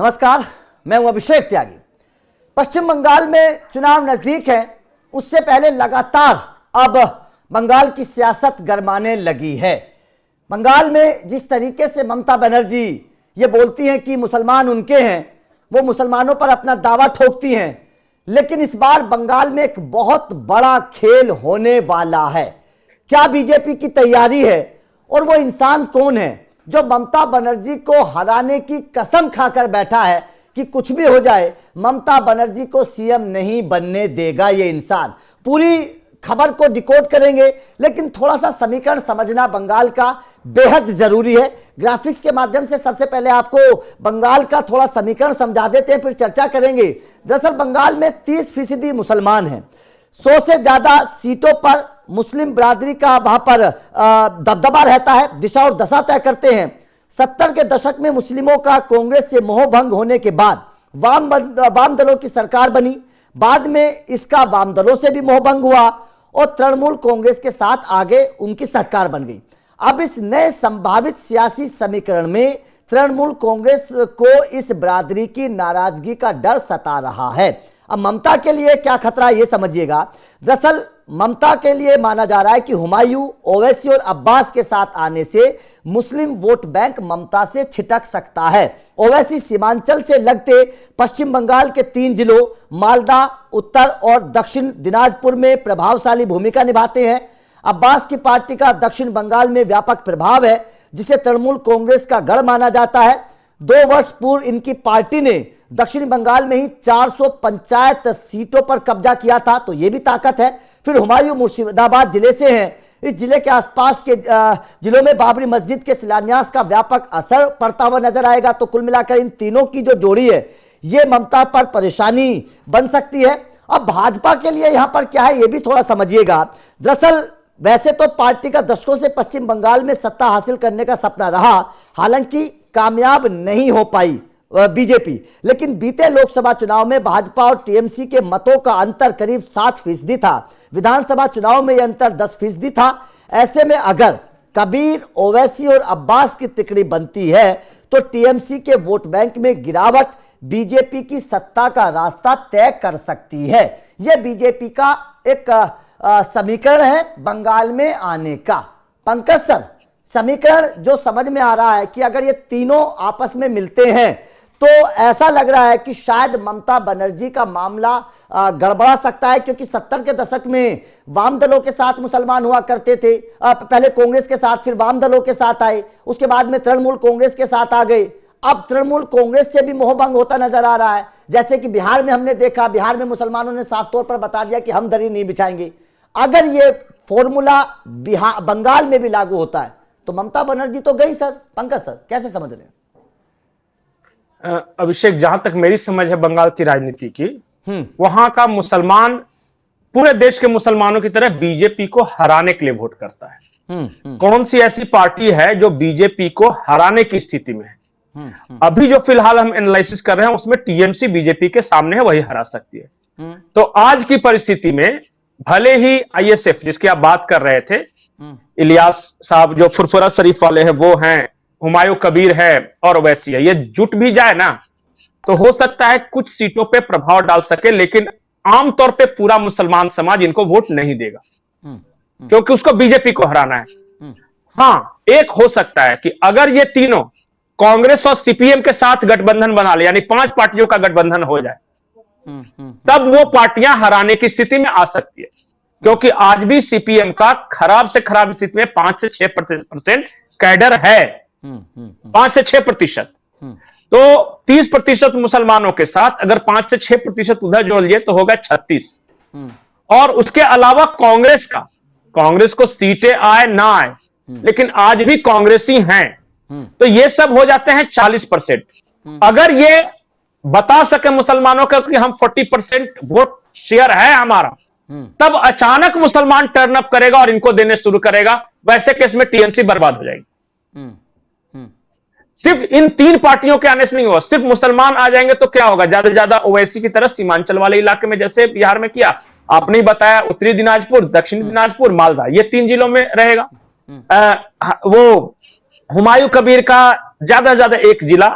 नमस्कार, मैं हूं अभिषेक त्यागी। पश्चिम बंगाल में चुनाव नजदीक है, उससे पहले लगातार अब बंगाल की सियासत गरमाने लगी है। बंगाल में जिस तरीके से ममता बनर्जी ये बोलती हैं कि मुसलमान उनके हैं, वो मुसलमानों पर अपना दावा ठोकती हैं, लेकिन इस बार बंगाल में एक बहुत बड़ा खेल होने वाला है। क्या बीजेपी की तैयारी है और वो इंसान कौन है जो ममता बनर्जी को हराने की कसम खाकर बैठा है कि कुछ भी हो जाए ममता बनर्जी को सीएम नहीं बनने देगा ये इंसान। पूरी खबर को डिकोड करेंगे, लेकिन थोड़ा सा समीकरण समझना बंगाल का बेहद जरूरी है। ग्राफिक्स के माध्यम से सबसे पहले आपको बंगाल का थोड़ा समीकरण समझा देते हैं, फिर चर्चा करेंगे। दरअसल बंगाल में 30% मुसलमान हैं, 100 से ज्यादा सीटों पर मुस्लिम बिरादरी का वहां पर दबदबा रहता है, दिशा और दशा तय करते हैं। 70 के दशक में मुस्लिमों का कांग्रेस से मोह भंग होने के बाद वाम दलों की सरकार बनी, बाद में इसका वाम दलों से भी मोह भंग हुआ और तृणमूल कांग्रेस के साथ आगे उनकी सरकार बन गई। अब इस नए संभावित सियासी समीकरण में तृणमूल कांग्रेस को इस बिरादरी की नाराजगी का डर सता रहा है। अब ममता के लिए क्या खतरा है ये समझिएगा। दरअसल ममता के लिए माना जा रहा है कि हुमायूं, ओवैसी और अब्बास के साथ आने से मुस्लिम वोट बैंक ममता से छिटक सकता है। ओवैसी सीमांचल से लगते पश्चिम बंगाल के 3 जिलों मालदा, उत्तर और दक्षिण दिनाजपुर में प्रभावशाली भूमिका निभाते हैं। अब्बास की पार्टी का दक्षिण बंगाल में व्यापक प्रभाव है, जिसे तृणमूल कांग्रेस का गढ़ माना जाता है। 2 वर्ष पूर्व इनकी पार्टी ने दक्षिण बंगाल में ही 400 पंचायत सीटों पर कब्जा किया था, तो यह भी ताकत है। फिर हुमायूं मुर्शिदाबाद जिले से हैं, इस जिले के आसपास के जिलों में बाबरी मस्जिद के शिलान्यास का व्यापक असर पड़ता हुआ नजर आएगा। तो कुल मिलाकर इन तीनों की जो जोड़ी है ये ममता पर परेशानी बन सकती है। अब भाजपा के लिए यहां पर क्या है ये भी थोड़ा समझिएगा। दरअसल वैसे तो पार्टी का दशकों से पश्चिम बंगाल में सत्ता हासिल करने का सपना रहा, हालांकि कामयाब नहीं हो पाई बीजेपी, लेकिन बीते लोकसभा चुनाव में भाजपा और टीएमसी के मतों का अंतर करीब 7% था। विधानसभा चुनाव में यह अंतर 10% था। ऐसे में अगर कबीर, ओवैसी और अब्बास की तिकड़ी बनती है तो टीएमसी के वोट बैंक में गिरावट बीजेपी की सत्ता का रास्ता तय कर सकती है। यह बीजेपी का एक समीकरण है बंगाल में आने का। पंकज सर, समीकरण जो समझ में आ रहा है कि अगर ये तीनों आपस में मिलते हैं तो ऐसा लग रहा है कि शायद ममता बनर्जी का मामला गड़बड़ा सकता है, क्योंकि 70 के दशक में वाम दलों के साथ मुसलमान हुआ करते थे। पहले कांग्रेस के साथ, फिर वाम दलों के साथ आए, उसके बाद में तृणमूल कांग्रेस के साथ आ गए। अब तृणमूल कांग्रेस से भी मोहभंग होता नजर आ रहा है, जैसे कि बिहार में हमने देखा। बिहार में मुसलमानों ने साफ तौर पर बता दिया कि हम दरी नहीं बिछाएंगे। अगर ये फॉर्मूला बंगाल में भी लागू होता है तो ममता बनर्जी तो गई सर। पंकज सर कैसे समझ रहे हैं? अभिषेक, जहां तक मेरी समझ है बंगाल की राजनीति की, वहां का मुसलमान पूरे देश के मुसलमानों की तरह बीजेपी को हराने के लिए वोट करता है। कौन सी ऐसी पार्टी है जो बीजेपी को हराने की स्थिति में है? अभी जो फिलहाल हम एनालिसिस कर रहे हैं उसमें टीएमसी बीजेपी के सामने है, वही हरा सकती है। तो आज की परिस्थिति में भले ही आईएसएफ जिसकी आप बात कर रहे थे, इलियास साहब जो फुरफुरा शरीफ वाले हैं वो हैं, हुमायूं कबीर है और ओवैसी है, ये जुट भी जाए ना तो हो सकता है कुछ सीटों पे प्रभाव डाल सके, लेकिन आमतौर पे पूरा मुसलमान समाज इनको वोट नहीं देगा क्योंकि उसको बीजेपी को हराना है। हाँ, एक हो सकता है कि अगर ये तीनों कांग्रेस और सीपीएम के साथ गठबंधन बना ले, यानी 5 पार्टियों का गठबंधन हो जाए, तब वो पार्टियां हराने की स्थिति में आ सकती है, क्योंकि आज भी सीपीएम का खराब से खराब स्थिति में 5 से 6% कैडर है। 5 से 6%। तो 30% मुसलमानों के साथ अगर 5 से 6% उधर जोड़ लिए तो होगा 36। और उसके अलावा कांग्रेस को सीटें आए ना आए, लेकिन आज भी कांग्रेसी हैं, तो ये सब हो जाते हैं 40%। अगर ये बता सके मुसलमानों का कि हम 40% वोट शेयर है हमारा, तब अचानक मुसलमान टर्न अप करेगा और इनको देने शुरू करेगा। वैसे केस में टीएमसी बर्बाद हो जाएगी। सिर्फ इन 3 पार्टियों के आने से नहीं होगा, सिर्फ मुसलमान आ जाएंगे तो क्या होगा, ज्यादा से ज्यादा ओवैसी की तरह सीमांचल वाले इलाके में जैसे बिहार में किया आपने ही बताया, उत्तरी दिनाजपुर, दक्षिणी दिनाजपुर, मालदा, ये 3 जिलों में रहेगा। वो हुमायूं कबीर का ज्यादा से ज्यादा 1 जिला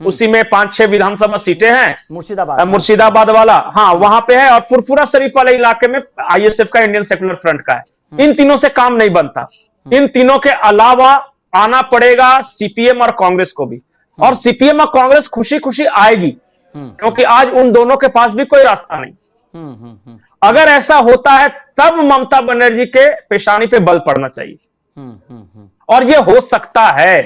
उसी में 5-6 विधानसभा सीटें हैं। मुर्शिदाबाद वाला, हाँ, वहां पे है। और फुरफुरा शरीफ वाले इलाके में आईएसएफ का, इंडियन सेक्युलर फ्रंट का है। इन तीनों से काम नहीं बनता। इन तीनों के अलावा आना पड़ेगा सीपीएम और कांग्रेस को भी। और सीपीएम और कांग्रेस खुशी खुशी आएगी, क्योंकि आज उन दोनों के पास भी कोई रास्ता नहीं। अगर ऐसा होता है तब ममता बनर्जी के पेशानी पे बल पड़ना चाहिए, और ये हो सकता है।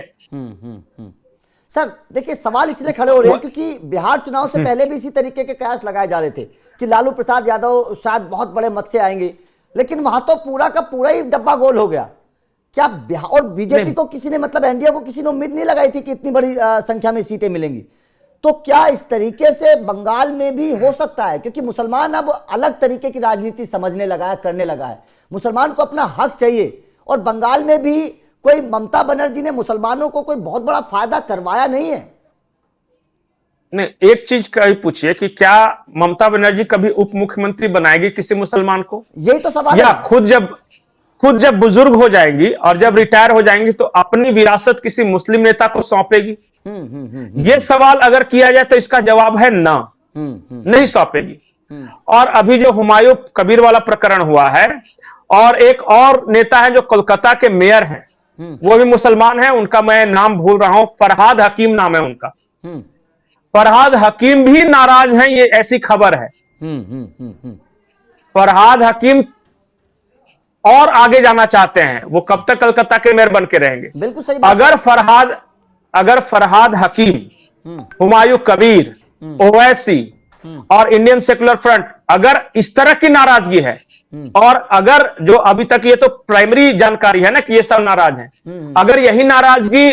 सर देखिए, सवाल इसलिए खड़े हो रहे हैं क्योंकि बिहार चुनाव से पहले भी इसी तरीके के कयास लगाए जा रहे थे कि लालू प्रसाद यादव शायद बहुत बड़े मत से आएंगे, लेकिन वहां तो पूरा का पूरा ही डब्बा गोल हो गया। क्या बिहार और बीजेपी को किसी ने, मतलब एनडीए को किसी ने उम्मीद नहीं लगाई थी कि इतनी बड़ी संख्या में सीटें मिलेंगी? तो क्या इस तरीके से बंगाल में भी हो सकता है? क्योंकि मुसलमान अब अलग तरीके की राजनीति समझने लगा है, करने लगा है। मुसलमान को अपना हक चाहिए, और बंगाल में भी कोई ममता बनर्जी ने मुसलमानों को कोई बहुत बड़ा फायदा करवाया नहीं है। नहीं, एक चीज कभी पूछिए कि क्या ममता बनर्जी कभी उप मुख्यमंत्री बनाएगी किसी मुसलमान को? यही तो सवाल या है। खुद जब बुजुर्ग हो जाएंगी और जब रिटायर हो जाएंगी तो अपनी विरासत किसी मुस्लिम नेता को सौंपेगी? ये सवाल अगर किया जाए तो इसका जवाब है ना, नहीं सौंपेगी। और अभी जो हुमायूं कबीर वाला प्रकरण हुआ है, और एक और नेता है जो कोलकाता के मेयर हैं, वो भी मुसलमान है, उनका मैं नाम भूल रहा हूं, फरहाद हकीम नाम है उनका। फरहाद हकीम भी नाराज हैं, ये ऐसी खबर है। फरहाद हकीम और आगे जाना चाहते हैं, वो कब तक कलकत्ता के मेयर बन के रहेंगे? बिल्कुल सही बात। अगर फरहाद हकीम, हुमायूं कबीर, ओवैसी और इंडियन सेक्युलर फ्रंट, अगर इस तरह की नाराजगी है, और अगर जो अभी तक ये तो प्राइमरी जानकारी है ना कि ये सब नाराज हैं, अगर यही नाराजगी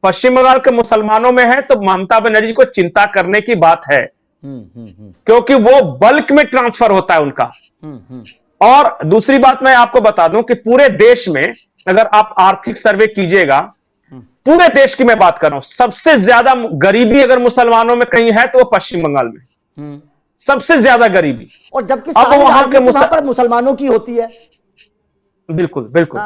पश्चिम बंगाल के मुसलमानों में है तो ममता बनर्जी को चिंता करने की बात है, क्योंकि वो बल्क में ट्रांसफर होता है उनका। और दूसरी बात मैं आपको बता दूं कि पूरे देश में अगर आप आर्थिक सर्वे कीजिएगा, पूरे देश की मैं बात कर रहा हूं, सबसे ज्यादा गरीबी अगर मुसलमानों में कहीं है तो वो पश्चिम बंगाल में, सबसे ज्यादा गरीबी। और जबकि सारी राजनीति वहां पर मुसलमानों की होती है। बिल्कुल बिल्कुल।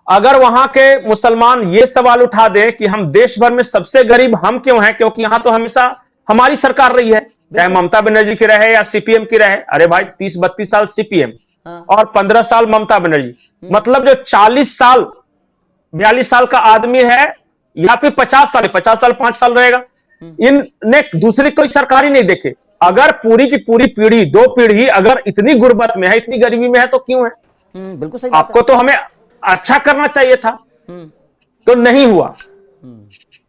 अगर वहां के मुसलमान ये सवाल उठा दें कि हम देश भर में सबसे गरीब हम क्यों हैं, क्योंकि यहां तो हमेशा हमारी सरकार रही है, चाहे ममता बनर्जी की रहे या सीपीएम की रहे। अरे भाई, 30-32 साल सीपीएम और 15 साल ममता बनर्जी, मतलब जो 40 साल 42 साल का आदमी है, या फिर 50 साल 5 साल रहेगा, इनने दूसरी कोई सरकार ही नहीं देखे। अगर पूरी की पूरी पीढ़ी, 2 पीढ़ी अगर इतनी गुर्बत में है, इतनी गरीबी में है, तो क्यों है? बिल्कुल सही। आपको तो हमें अच्छा करना चाहिए था, तो नहीं हुआ।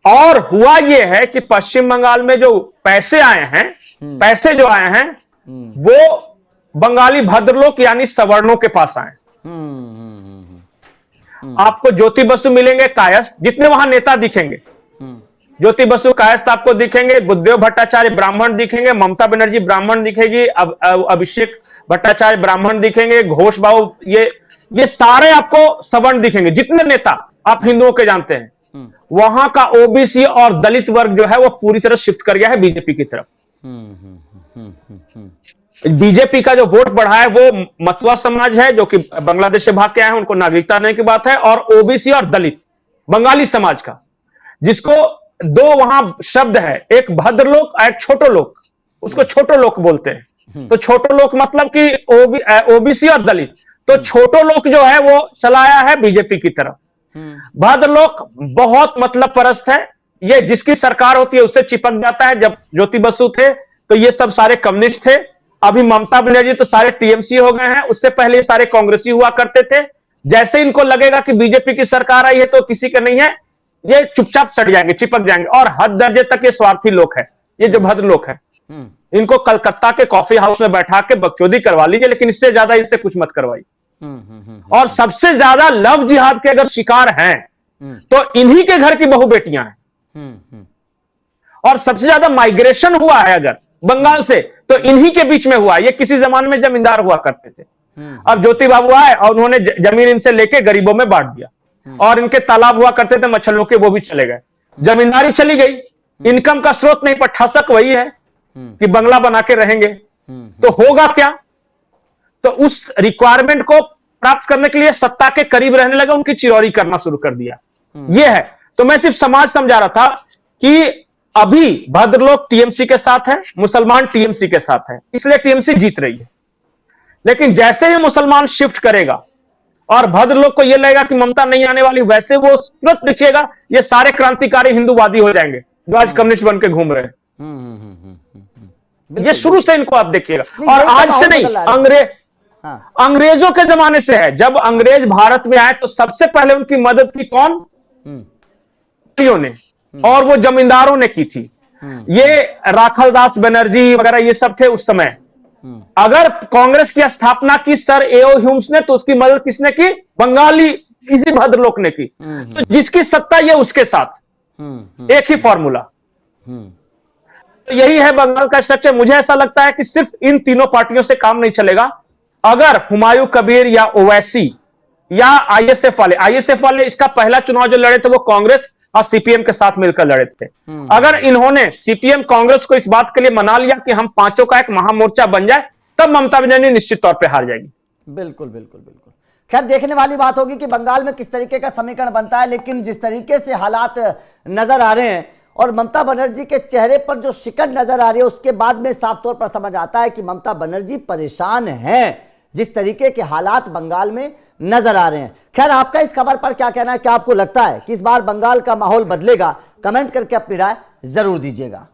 और हुआ यह है कि पश्चिम बंगाल में जो पैसे आए हैं, पैसे जो आए हैं, वो बंगाली भद्रलोक यानी सवर्णों के पास आए। आपको ज्योति बसु मिलेंगे कायस्थ, जितने वहां नेता दिखेंगे, ज्योति बसु कायस्थ आपको दिखेंगे, बुद्धदेव भट्टाचार्य ब्राह्मण दिखेंगे, ममता बनर्जी ब्राह्मण दिखेगी, अभिषेक भट्टाचार्य ब्राह्मण दिखेंगे, घोष बाबू, ये सारे आपको सवर्ण दिखेंगे। जितने नेता आप हिंदुओं के जानते हैं, वहां का ओबीसी और दलित वर्ग जो है वो पूरी तरह शिफ्ट कर गया है बीजेपी की तरफ। बीजेपी का जो वोट बढ़ा है वो मतवा समाज है, जो कि बांग्लादेश से भाग के आए हैं, उनको नागरिकता देने की बात है, और ओबीसी और दलित बंगाली समाज का, जिसको 2 वहां शब्द है, एक भद्रलोक और एक छोटो लोक, उसको छोटो लोक बोलते हैं। तो छोटो लोक मतलब कि ओबीसी और दलित, तो छोटो लोक जो है वो चलाया है बीजेपी की तरफ। भद्रलोक बहुत मतलब परस्त है, ये जिसकी सरकार होती है उससे चिपक जाता है। जब ज्योति बसु थे तो ये सब सारे कम्युनिस्ट थे, अभी ममता बनर्जी तो सारे टीएमसी हो गए हैं, उससे पहले ये सारे कांग्रेसी हुआ करते थे। जैसे इनको लगेगा कि बीजेपी की सरकार आई है तो किसी का नहीं है, ये चुपचाप सट जाएंगे, चिपक जाएंगे। और हद दर्जे तक ये स्वार्थी लोग है, ये जो भद्रलोक है, इनको कलकत्ता के कॉफी हाउस में बैठा के बकचोदी करवा लीजिए, लेकिन इससे ज्यादा इनसे कुछ मत करवाइए। और सबसे ज्यादा लव जिहाद के अगर शिकार हैं तो इन्हीं के घर की बहू बेटियां हैं। और सबसे ज्यादा माइग्रेशन हुआ है अगर बंगाल से तो इन्हीं के बीच में हुआ। ये किसी जमाने में जमींदार हुआ करते थे, अब ज्योति बाबू आए और उन्होंने जमीन इनसे लेके गरीबों में बांट दिया। और इनके तालाब हुआ करते थे मछलियों के, वो भी चले गए, जमींदारी चली गई, इनकम का स्रोत नहीं, पर ठसक वही है कि बंगला बना के रहेंगे। तो होगा क्या? तो उस रिक्वायरमेंट को प्राप्त करने के लिए सत्ता के करीब रहने लगा, उनकी चिरौरी करना शुरू कर दिया। यह है। तो मैं सिर्फ समाज समझा रहा था कि अभी भद्रलोक टीएमसी के साथ है, मुसलमान टीएमसी के साथ है, इसलिए टीएमसी जीत रही है। लेकिन जैसे ही मुसलमान शिफ्ट करेगा और भद्रलोक को यह लगेगा कि ममता नहीं आने वाली, वैसे वो तुरंत दिखेगा ये सारे क्रांतिकारी हिंदूवादी हो जाएंगे जो आज कम्युनिस्ट बन के घूम रहे हैं। ये शुरू से इनको आप देखिएगा, और आज से नहीं, अंग्रेजों के जमाने से है। जब अंग्रेज भारत में आए तो सबसे पहले उनकी मदद की कौन? ने, और वो जमींदारों ने की थी। ये राखलदास बनर्जी वगैरह ये सब थे उस समय। अगर कांग्रेस की स्थापना की सर एओ ह्यूम्स ने, तो उसकी मदद किसने की? बंगाली इसी भद्रलोक ने की। तो जिसकी सत्ता ये उसके साथ एक ही फॉर्मूला। तो यही है बंगाल का स्ट्रक्चर। मुझे ऐसा लगता है कि सिर्फ इन तीनों पार्टियों से काम नहीं चलेगा। अगर हुमायूं कबीर या ओवैसी या आईएसएफ वाले इसका पहला चुनाव जो लड़े थे वो कांग्रेस और सीपीएम के साथ मिलकर लड़े थे। अगर इन्होंने सीपीएम कांग्रेस को इस बात के लिए मना लिया कि हम पांचों का एक महामोर्चा बन जाए, तब ममता बनर्जी निश्चित तौर पे हार जाएगी। बिल्कुल बिल्कुल बिल्कुल। खैर देखने वाली बात होगी कि बंगाल में किस तरीके का समीकरण बनता है, लेकिन जिस तरीके से हालात नजर आ रहे हैं और ममता बनर्जी के चेहरे पर जो शिकन नजर आ रही है, उसके बाद में साफ तौर पर समझ आता है कि ममता बनर्जी परेशान हैं, जिस तरीके के हालात बंगाल में नजर आ रहे हैं। खैर आपका इस खबर पर क्या कहना है? क्या आपको लगता है कि इस बार बंगाल का माहौल बदलेगा? कमेंट करके अपनी राय जरूर दीजिएगा।